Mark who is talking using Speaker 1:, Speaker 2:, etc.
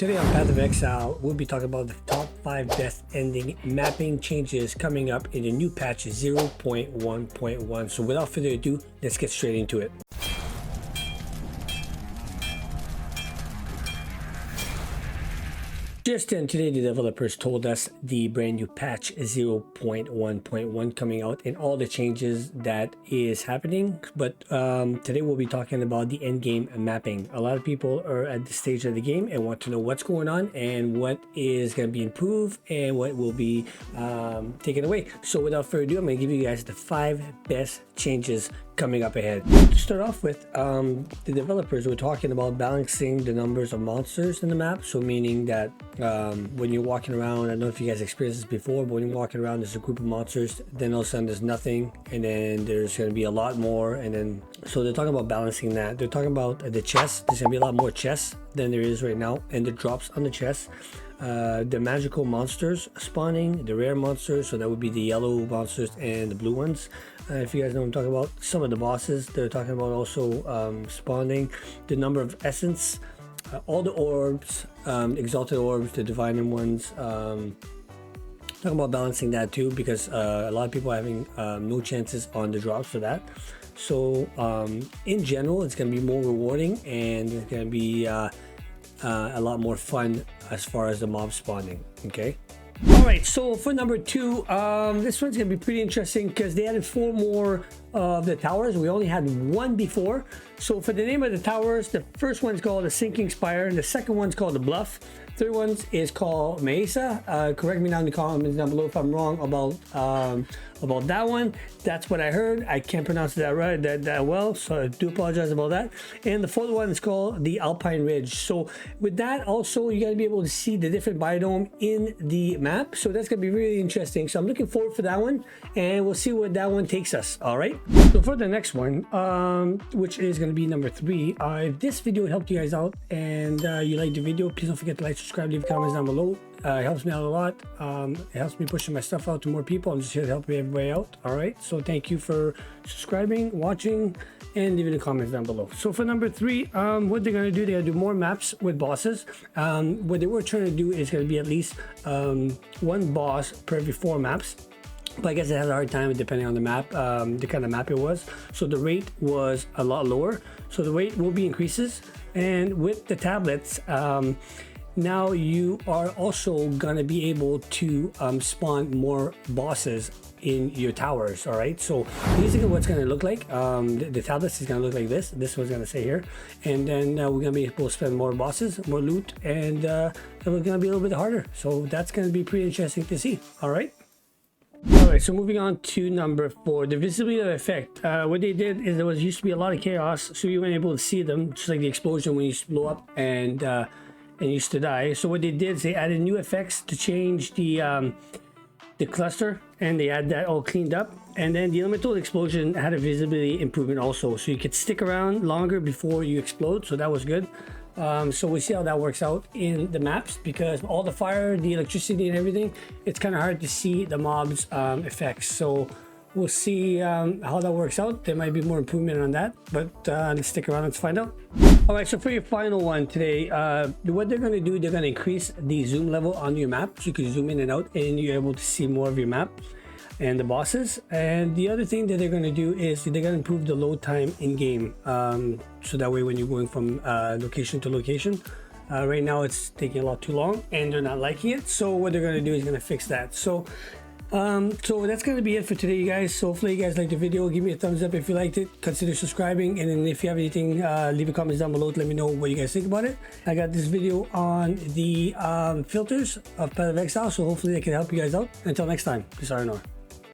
Speaker 1: Today on Path of Exile, we'll be talking about the top 5 best ending mapping changes coming up in the new patch 0.1.1. So without further ado, let's get straight into it. Just then, today the developers told us the brand new patch 0.1.1 coming out and all the changes that is happening. But today we'll be talking about the endgame mapping. A lot of people are at the stage of the game and want to know what's going on and what is going to be improved and what will be taken away. So without further ado, I'm going to give you guys the 5 best changes coming up ahead. To start off with, the developers were talking about balancing the numbers of monsters in the map. So meaning that when you're walking around, I don't know if you guys experienced this before, but when you're walking around, there's a group of monsters, then all of a sudden there's nothing, and then there's going to be a lot more, and then so they're talking about balancing that. They're talking about the chests. There's going to be a lot more chests than there is right now, and the drops on the chests. The magical monsters spawning, the rare monsters, so that would be the yellow monsters and the blue ones. If you guys know what I'm talking about, some of the bosses they're talking about also spawning, the number of essence, all the orbs, exalted orbs, the divine ones. Talking about balancing that too, because a lot of people are having no chances on the drops for that. So in general, it's going to be more rewarding and it's going to be a lot more fun as far as the mob spawning. Okay. All right, so for number 2, this one's gonna be pretty interesting because they added 4 more of the towers. We only had 1 before. So for the name of the towers, the first one's called the Sinking Spire, and the second one's called the Bluff. Third one is called Mesa. Correct me down in the comments down below if I'm wrong about that one. That's what I heard. I can't pronounce that right that well, so I do apologize about that. And the fourth one is called the Alpine Ridge. So with that, also you gotta be able to see the different biome in the map. So that's gonna be really interesting. So I'm looking forward for that one, and we'll see where that one takes us. All right. So for the next one, which is gonna be number 3, if this video helped you guys out and you liked the video, please don't forget to like, subscribe, leave comments down below. It helps me out a lot. It helps me pushing my stuff out to more people. I'm just here to help everybody out. All right, so thank you for subscribing, watching, and leaving the comments down below. So for number 3, what they're going to do, they're going to do more maps with bosses. What they were trying to do is going to be at least 1 boss per every 4 maps. But I guess it has a hard time depending on the map, the kind of map it was. So the rate was a lot lower. So the rate will be increases. And with the tablets, now you are also gonna be able to spawn more bosses in your towers. All right, so basically what's gonna look like, the tablets is gonna look like this. This one's gonna say here, and then we're gonna be able to spend more bosses, more loot, and it's gonna be a little bit harder. So that's gonna be pretty interesting to see. All right. Alright, so moving on to number 4, the visibility effect. What they did is there used to be a lot of chaos, so you weren't able to see them, just like the explosion when you blow up and used to die. So what they did is they added new effects to change the cluster, and they had that all cleaned up. And then the elemental explosion had a visibility improvement also, so you could stick around longer before you explode. So that was good. So we'll see how that works out in the maps, because all the fire, the electricity and everything, it's kind of hard to see the mobs effects. So we'll see how that works out. There might be more improvement on that, but let's stick around and find out. All right, so for your final one today, what they're going to do, they're going to increase the zoom level on your map, so you can zoom in and out and you're able to see more of your map and the bosses. And the other thing that they're going to do is they're going to improve the load time in game, so that way when you're going from location to location, right now it's taking a lot too long and they're not liking it. So what they're going to do is going to fix that. So that's going to be it for today, you guys. So hopefully you guys liked the video. Give me a thumbs up if you liked it. Consider subscribing, and then if you have anything, leave a comments down below to let me know what you guys think about it. I got this video on the filters of Path of Exile, so hopefully they can help you guys out. Until next time, xX-ironore.